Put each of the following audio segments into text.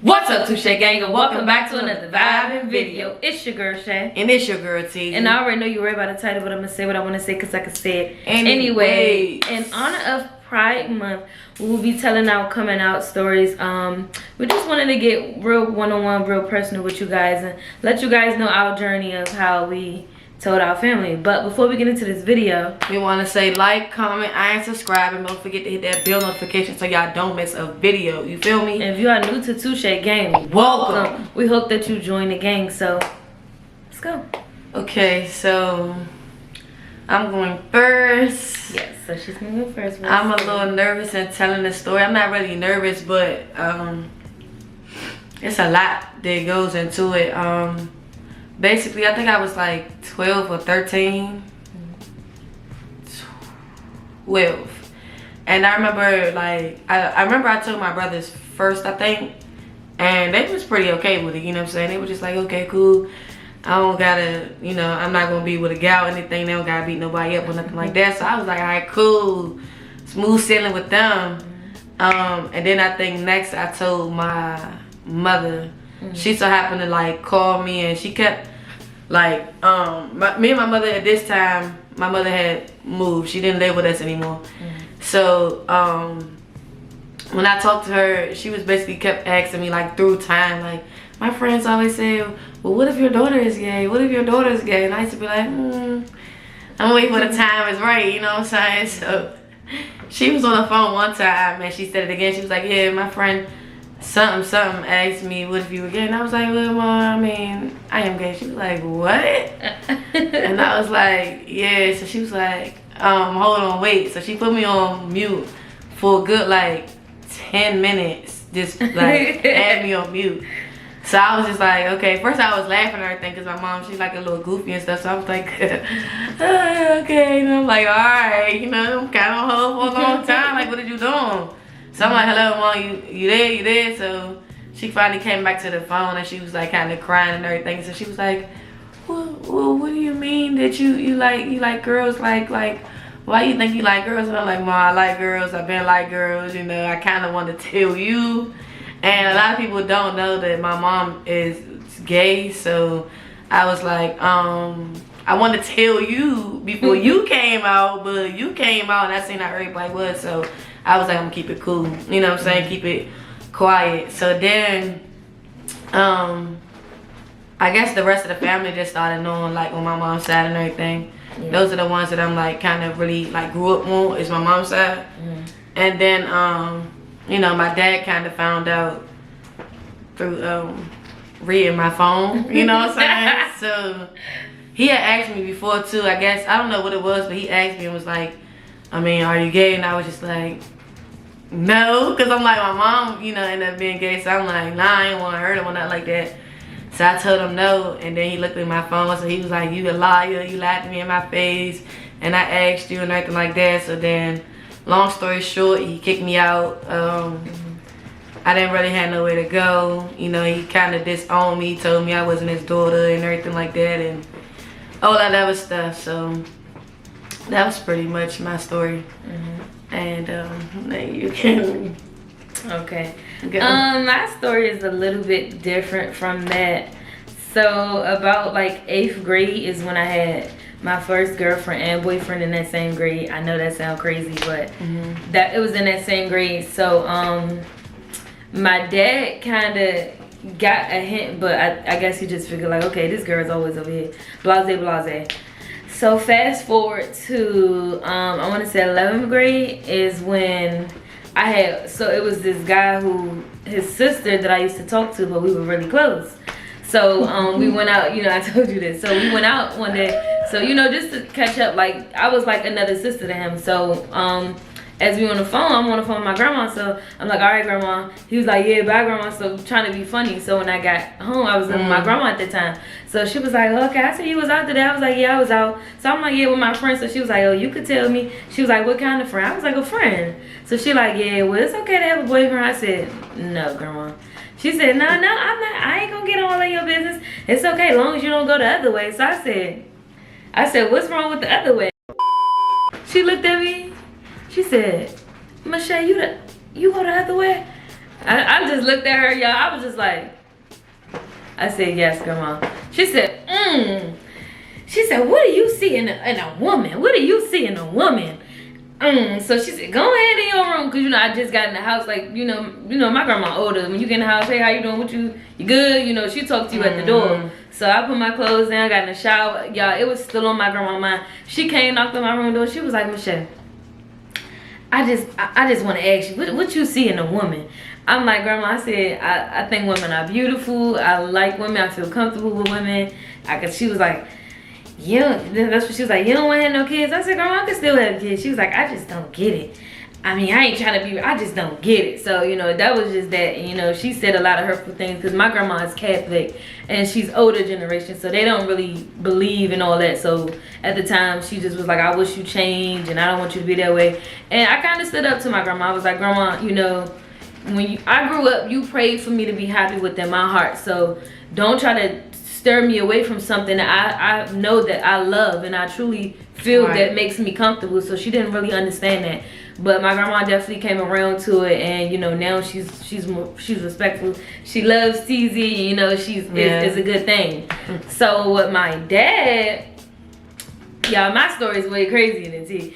What's up, Touche Gang, and welcome back to another vibing video. It's your girl Shay. And it's your girl T. And I already know you worried about the title, but I'm gonna say what I want to say because I can say it anyway. In honor of Pride Month, we will be telling our coming out stories. We just wanted to get real one-on-one, real personal with you guys and let you guys know our journey of how we told our family. But before we get into this video, we want to say like, comment, and subscribe, and don't forget to hit that bell notification so y'all don't miss a video. You feel me? And if you are new to Touche Gang, welcome. We hope that you join the gang. So let's go. Okay, so I'm going first. Yes, so she's gonna go first. I'm a little nervous in telling the story. I'm not really nervous, but it's a lot that goes into it. Basically, I think I was like 12 or 13. 12. And I remember, like, I remember I told my brothers first, I think. And they was pretty okay with it, you know what I'm saying? They were just like, okay, cool. I don't gotta, you know, I'm not gonna be with a gal or anything. They don't gotta beat nobody up or nothing like that. So I was like, all right, cool. Smooth sailing with them. And then I think next I told my mother. She so happened to like call me, and she kept like me and my mother at this time, my mother had moved. She didn't live with us anymore. So when I talked to her, she was basically kept asking me like through time, like my friends always say, well, what if your daughter is gay? What if your daughter is gay? And I used to be like, I'm waiting for the time is right, you know what I'm saying? So she was on the phone one time and she said it again. She was like, yeah, my friend something asked me, what if you were gay? And I was like, well, Mom, I mean, I am gay. She was like, what? And I was like, yeah. So she was like, hold on, wait. So she put me on mute for a good like 10 minutes, just like had me on mute. So I was just like, okay. First I was laughing and everything because my mom, she's like a little goofy and stuff. So I was like, okay. And I'm like, all right, you know, I'm kind of on hold for a long time. Like, what are you doing? So I'm like, hello, Mom, you there, you there? So she finally came back to the phone and she was like kind of crying and everything. So she was like, well, what do you mean that you like girls? Like, why you think you like girls? And I'm like, Mom, I like girls. I've been like girls, you know. I kind of want to tell you. And a lot of people don't know that my mom is gay. So I was like, I want to tell you before you came out, but you came out and I seen how everybody was. So I was like, I'm gonna keep it cool. You know what I'm saying? Keep it quiet. So then, I guess the rest of the family just started knowing, like, on my mom's side and everything. Yeah. Those are the ones that I'm, like, kind of really, like, grew up more is my mom's side. And then, you know, my dad kind of found out through reading my phone. You know what I'm saying? So he had asked me before, too. I guess, I don't know what it was, but he asked me and was like, I mean, are you gay? And I was just like, no, because I'm like, my mom, you know, ended up being gay, so I'm like, nah, I ain't want to hurt him or nothing like that. So I told him no, and then he looked at my phone, so he was like, you a liar, you lied to me in my face, and I asked you and everything like that. So then, long story short, he kicked me out. I didn't really have nowhere to go. You know, he kind of disowned me, told me I wasn't his daughter and everything like that, and all that other stuff. So that was pretty much my story. And then you can. Okay. Go. My story is a little bit different from that. So about like 8th grade is when I had my first girlfriend and boyfriend in that same grade. I know that sounds crazy, but that it was in that same grade. So my dad kind of got a hint, but I guess he just figured like, okay, this girl's always over here, blase. So fast forward to, I want to say 11th grade is when I had, so it was this guy who, his sister that I used to talk to, but we were really close. So we went out, you know, I told you this. So we went out one day. So, you know, just to catch up, like I was like another sister to him. So as we on the phone, I'm on the phone with my grandma. So I'm like, all right, grandma. He was like, yeah, bye, grandma. So trying to be funny. So when I got home, I was with my grandma at the time. So she was like, okay, I said you was out today. I was like, yeah, I was out. So I'm like, yeah, with my friend. So she was like, oh, you could tell me. She was like, what kind of friend? I was like, a friend. So she like, yeah, well, it's okay to have a boyfriend. I said, no, grandma. She said, no, I'm not. I ain't gonna get all in your business. It's okay as long as you don't go the other way. So I said, what's wrong with the other way? She looked at me. She said, Michelle, you go the other way? I just looked at her, y'all. I was just like, I said, yes, grandma. She said, She said, what do you see in a woman? What do you see in a woman? So she said, go ahead in your room, cause you know I just got in the house. Like you know my grandma older. When you get in the house, hey, how you doing? What you good? You know she talked to you at the door. So I put my clothes down, got in the shower. Y'all, it was still on my grandma's mind. She came, knocked on my room door. She was like, Michelle, I just want to ask you, what you see in a woman? I'm like, grandma, I said, I think women are beautiful. I like women. I feel comfortable with women. She was like, yeah, that's what she was like. You don't want to have no kids? I said, grandma, I can still have kids. She was like, I just don't get it. I mean, I ain't trying to be, I just don't get it. So, you know, that was just that. You know, she said a lot of hurtful things because my grandma is Catholic and she's older generation. So they don't really believe in all that. So at the time, she just was like, I wish you changed and I don't want you to be that way. And I kind of stood up to my grandma. I was like, grandma, you know, when I grew up, you prayed for me to be happy within my heart. So don't try to stir me away from something that I know that I love and I truly feel that makes me comfortable. So she didn't really understand that. But my grandma definitely came around to it, and you know now she's respectful. She loves TZ, you know it's a good thing. So with my dad, y'all, my story is way crazier than T.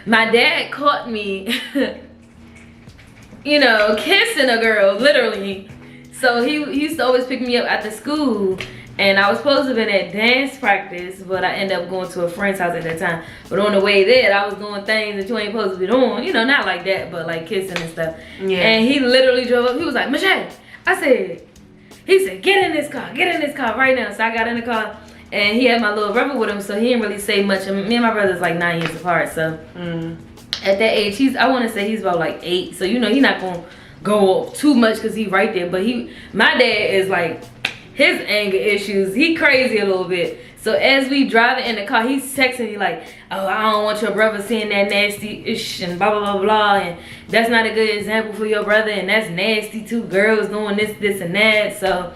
My dad caught me, you know, kissing a girl, literally. So he used to always pick me up at the school. And I was supposed to have been at dance practice, but I ended up going to a friend's house at that time. But on the way there, I was doing things that you ain't supposed to be doing. You know, not like that, but like kissing and stuff. Yeah. And he literally drove up. He was like, Michelle. He said, get in this car right now. So I got in the car, and he had my little brother with him, so he didn't really say much. And me and my brother's like 9 years apart, so at that age, I want to say he's about like 8. So, you know, he's not going to go up too much because he's right there. But my dad is like, his anger issues, he crazy a little bit. So as we driving in the car, he's texting me like, oh, I don't want your brother seeing that nasty ish and blah, blah, blah, blah. And that's not a good example for your brother. And that's nasty too. Girls doing this, and that. So,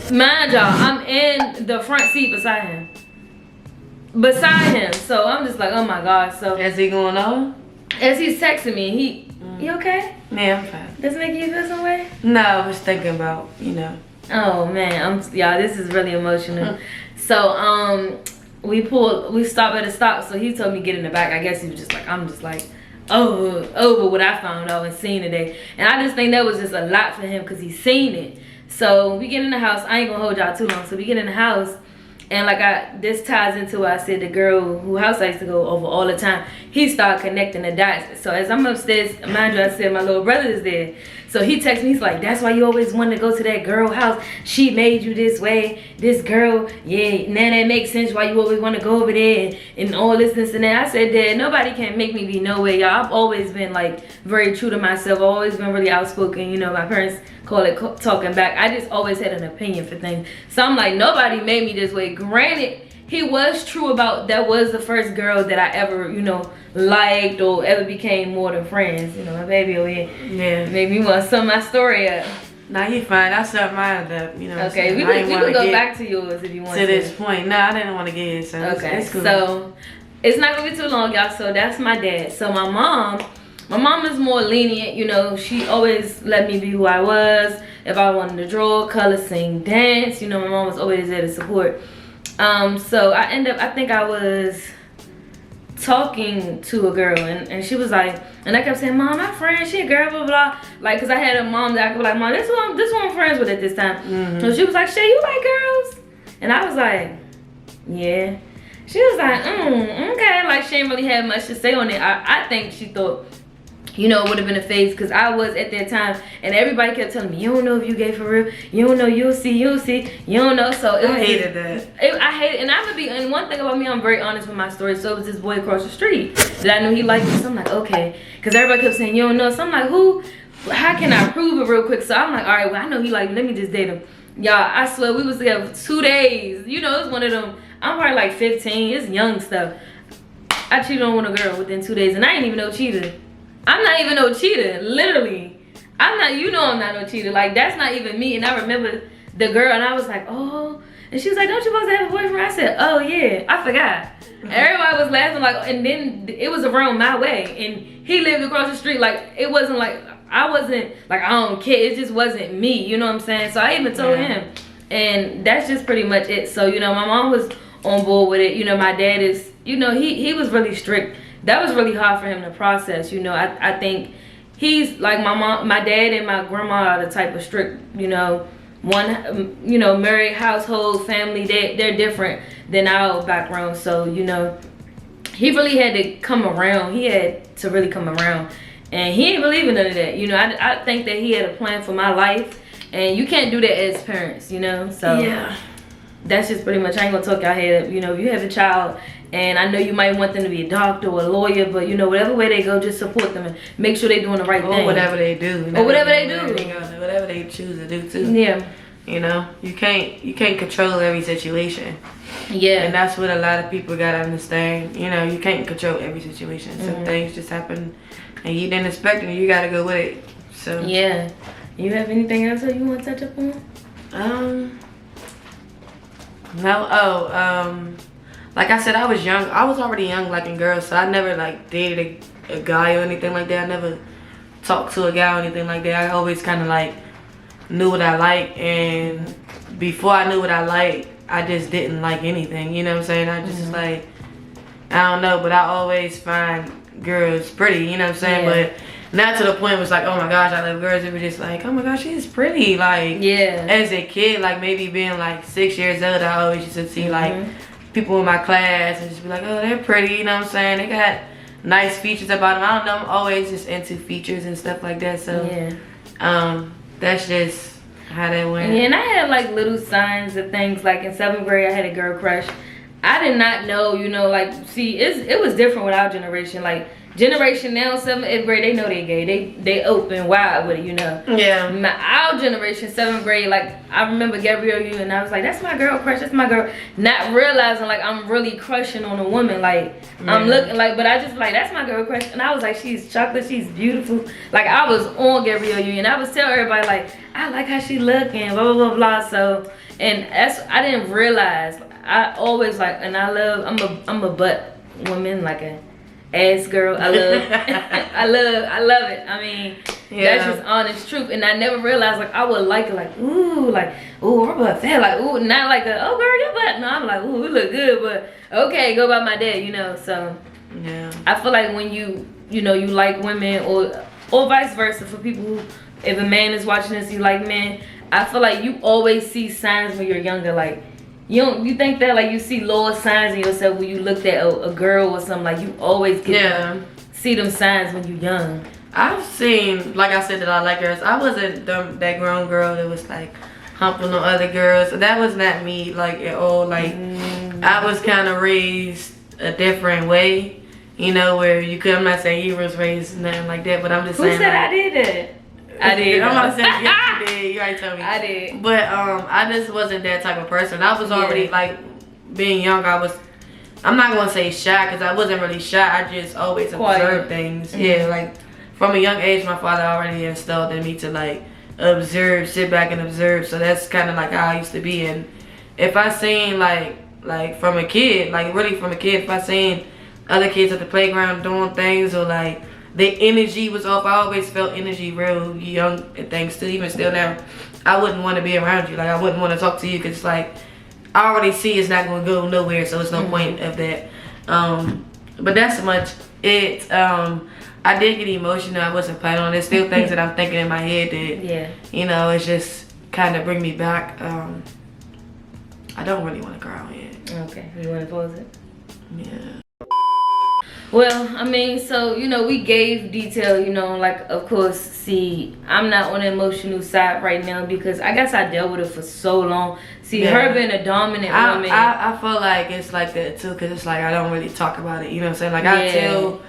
mind y'all, I'm in the front seat beside him. So I'm just like, oh my God. So as he going on? As he's texting me, you okay? Yeah, I'm fine. Does it make you feel some way? No, I was thinking about, you know. Oh man, y'all, this is really emotional. So we stopped at a stop, so he told me get in the back. I guess he was just like, I'm just like, over what I found out and seen today. And I just think that was just a lot for him because he's seen it. So we get in the house. I ain't gonna hold y'all too long. So we get in the house, and like this ties into what I said, the girl who house I used to go over all the time, he started connecting the dots. So as I'm upstairs, mind you, I said my little brother is there. So he texts me, he's like, that's why you always wanted to go to that girl house. She made you this way. This girl, yeah, now that makes sense why you always want to go over there and all this and that. I said, Dad, nobody can make me be no way, y'all. I've always been like very true to myself. I've always been really outspoken. You know, my parents call it talking back. I just always had an opinion for things. So I'm like, nobody made me this way. Granted, he was true about that was the first girl that I ever, you know, liked or ever became more than friends. You know, my baby over here. Yeah. Made me want to sum my story up. Nah, you fine. I summed mine up, you know. Okay, we can go back to yours if you want to. To this point. No, I didn't want to get it. So okay, it's cool. So it's not going to be too long, y'all. So that's my dad. So my mom is more lenient, you know. She always let me be who I was. If I wanted to draw, color, sing, dance, you know, my mom was always there to support. So I think I was talking to a girl and she was like, and I kept saying, Mom, my friend, she a girl, blah, blah, like, cause I had a mom that I could be like, Mom, this one I'm friends with at this time. So she was like, Shay, you like girls? And I was like, yeah. She was like, okay, like she didn't really have much to say on it. I think she thought, you know, it would have been a phase because I was at that time and everybody kept telling me, you don't know if you gay for real. You don't know, you'll see, you don't know. So it was I hated that. I hated, and I'm gonna be, and one thing about me, I'm very honest with my story. So it was this boy across the street that I knew he liked me. So I'm like, okay. Because everybody kept saying, you don't know. So I'm like, who? How can I prove it real quick? So I'm like, all right, well, I know he liked me. Let me just date him. Y'all, I swear, we was together for 2 days. You know, it's one of them, I'm probably like 15. It's young stuff. I cheated on a girl within 2 days, and I ain't even no cheater. I'm not even no cheater, literally. I'm not, you know I'm not no cheater. Like, that's not even me. And I remember the girl, and I was like, oh. And she was like, don't you supposed to have a boyfriend? I said, oh, yeah. I forgot. Everybody was laughing, like, and then it was around my way. And he lived across the street. Like, it wasn't like, I wasn't like, I don't care. It just wasn't me. You know what I'm saying? So I even told him. And that's just pretty much it. So, you know, my mom was on board with it. You know, my dad is, you know, he was really strict. That was really hard for him to process. You know, I think he's like my dad and my grandma are the type of strict, you know, one, you know, married household family. They're different than our background. So, you know, he really had to come around. He had to really come around. And he didn't believe in none of that. You know, I think that he had a plan for my life. And you can't do that as parents, you know? So yeah, that's just pretty much, I ain't gonna talk y'all head. You know, if you have a child, and I know you might want them to be a doctor or a lawyer, but you know, whatever way they go, just support them and make sure they're doing the right thing. Or whatever they do. Or whatever they do. Whatever they choose to do too. Yeah. You know, you can't control every situation. Yeah. And that's what a lot of people gotta understand. You know, you can't control every situation. Some things just happen and you didn't expect it and you gotta go with it. So yeah. You have anything else that you want to touch up on? No. Like I said, I was young. I was already young liking girls, so I never like dated a guy or anything like that. I never talked to a guy or anything like that. I always kind of like knew what I liked, and before I knew what I liked, I just didn't like anything. You know what I'm saying? I just like, I don't know, but I always find girls pretty. You know what I'm saying? But not to the point where it's like, oh my gosh, I love girls. It was just like, oh my gosh, she's pretty. Like, as a kid, like maybe being like 6 years old, I always used to see like people in my class and just be like, oh, they're pretty. You know what I'm saying? They got nice features about them. I don't know. I'm always just into features and stuff like that. So, that's just how that went. Yeah, and I had like little signs of things. Like in 7th grade, I had a girl crush. I did not know, you know, like, see, it was different with our generation. Like, generation now, 7th, 8th grade, they know they gay. They open wide with it, you know. Yeah. Our generation, 7th grade, like, I remember Gabrielle Union, and I was like, that's my girl crush, that's my girl. Not realizing, like, I'm really crushing on a woman. Like, I'm looking, like, but I just, like, that's my girl crush. And I was like, she's chocolate, she's beautiful. Like, I was on Gabrielle Union. I was telling everybody, like, I like how she look and blah, blah, blah, blah. So, and that's, I didn't realize. I always like, and I'm a butt woman, like a ass girl. I love it. I mean, that's just honest truth. And I never realized, like, I would like it, like, ooh, her butt fat, like, ooh, not like a, oh girl, your butt. No, I'm like, ooh, you look good, but okay, go by my dad, you know. So I feel like when you know, you like women, or vice versa, for people who, if a man is watching this, you like men, I feel like you always see signs when you're younger, like, you think that, like, you see lower signs in yourself when you looked at a girl or something, like, you always get see them signs when you're young. I've seen, like I said, that I like girls. I wasn't that grown girl that was like humping on other girls. That was not me, like, at all. Like, I was kind of raised a different way, you know, where you could, I'm not saying you was raised nothing like that, but I'm just saying. Who said I did that? I did. I'm not saying yes, you did. You already told me. I did. But I just wasn't that type of person. I was already like, being young. I'm not gonna say shy, because I wasn't really shy. I just always observed things. Yeah, like from a young age, my father already instilled in me to like observe, sit back and observe. So that's kind of like how I used to be. And if I seen like from a kid, like really from a kid, if I seen other kids at the playground doing things, or like the energy was off. I always felt energy real young and things still, even still now. I wouldn't want to be around you. Like, I wouldn't want to talk to you, because like, I already see it's not going to go nowhere, so it's no point of that. But that's much it. I did get emotional. I wasn't planning on it. Still things that I'm thinking in my head that, you know, it's just kind of bring me back. I don't really want to cry yet. Okay, you want to pause it? Yeah. Well, I mean, so, you know, we gave detail, you know, like, of course, see, I'm not on the emotional side right now, because I guess I dealt with it for so long. See, her being a dominant woman. I feel like it's like that too, because it's like I don't really talk about it, you know what I'm saying? Like, I tell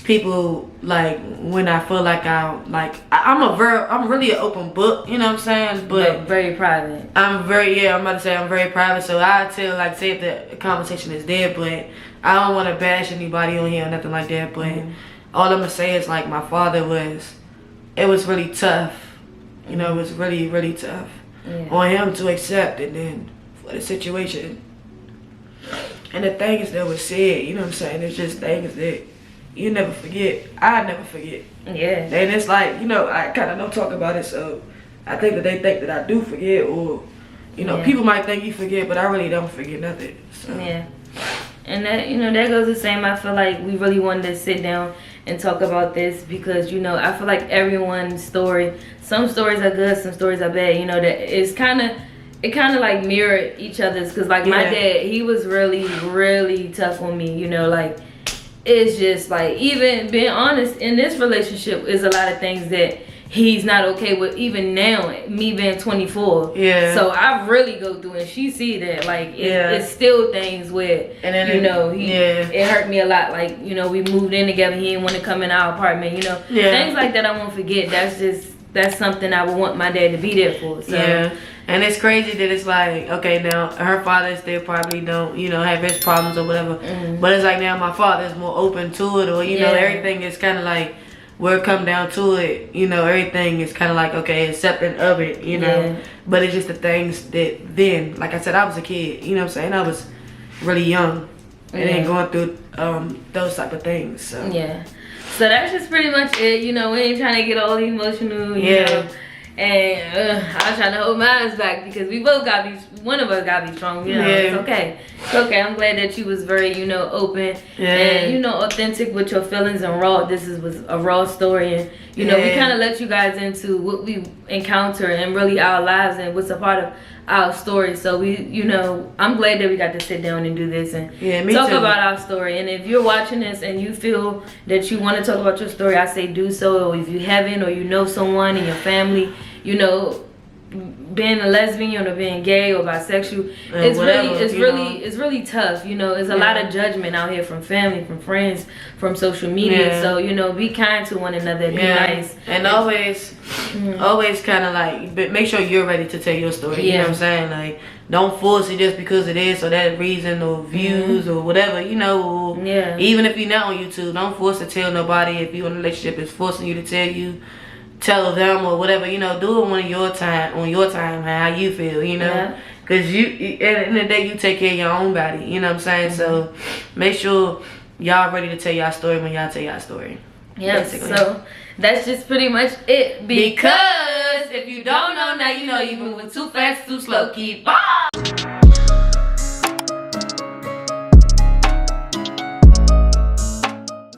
people, like, when I feel like I'm really an open book, you know what I'm saying? But very private. I'm about to say I'm very private, so I tell, like, say if the conversation is there, but I don't want to bash anybody on here or nothing like that. But all I'm gonna say is, like, my father it was really tough, you know. It was really, really tough on him to accept, and then for the situation and the things that was said, you know what I'm saying? It's just things that you never forget. I never forget. Yeah. And it's like, you know, I kind of don't talk about it, so I think that they think that I do forget, or, you know, people might think you forget, but I really don't forget nothing. So. Yeah. And that, you know, that goes the same. I feel like we really wanted to sit down and talk about this because, you know, I feel like everyone's story, some stories are good, some stories are bad, you know, that it's kind of, it kind of like mirrored each other's, because like my dad, he was really tough on me, you know, like it's just like, even being honest, in this relationship is a lot of things that he's not okay with, even now, me being 24. Yeah. So I really go through, and she see that, like, it's still things where, and then you know, it hurt me a lot. Like, you know, we moved in together, he didn't want to come in our apartment, you know. Things like that I won't forget. That's something I would want my dad to be there for. So. Yeah. And it's crazy that it's like, okay, now her father still probably don't, you know, have his problems or whatever. But it's like now my father's more open to it, or, you know, everything is kind of like, where it come down to it, you know, everything is kind of like, okay, accepting of it, you know. But it's just the things that then, like I said, I was a kid, you know what I'm saying? I was really young and then going through those type of things, so. Yeah. So that's just pretty much it, you know. We ain't trying to get all emotional, you know. And I was trying to hold my eyes back because we both got to be, one of us got to be strong, you know. It's okay. It's okay. I'm glad that you was very, you know, open and, you know, authentic with your feelings and raw. This was a raw story, and, you know, we kind of let you guys into what we encounter and really our lives and what's a part of our story. So we, you know, I'm glad that we got to sit down and do this and talk about our story. And if you're watching this and you feel that you want to talk about your story, I say do so. Or if you haven't, or you know someone in your family, you know, being a lesbian or being gay or bisexual, it's really tough, you know. It's a lot of judgment out here from family, from friends, from social media. So, you know, be kind to one another, be nice, and always kind of like make sure you're ready to tell your story. You know what I'm saying? Like, don't force it just because it is or that reason or views or whatever, you know. Even if you're not on YouTube, don't force to tell nobody. If you're in a relationship is forcing you to tell them or whatever, you know. Do it on your time, how you feel, you know. Because you, at the end of the day, you take care of your own body, you know what I'm saying? So make sure y'all ready to tell y'all story when y'all tell y'all story. So that's just pretty much it. Because if you don't know now, you know, you moving too fast, too slow. Keep on.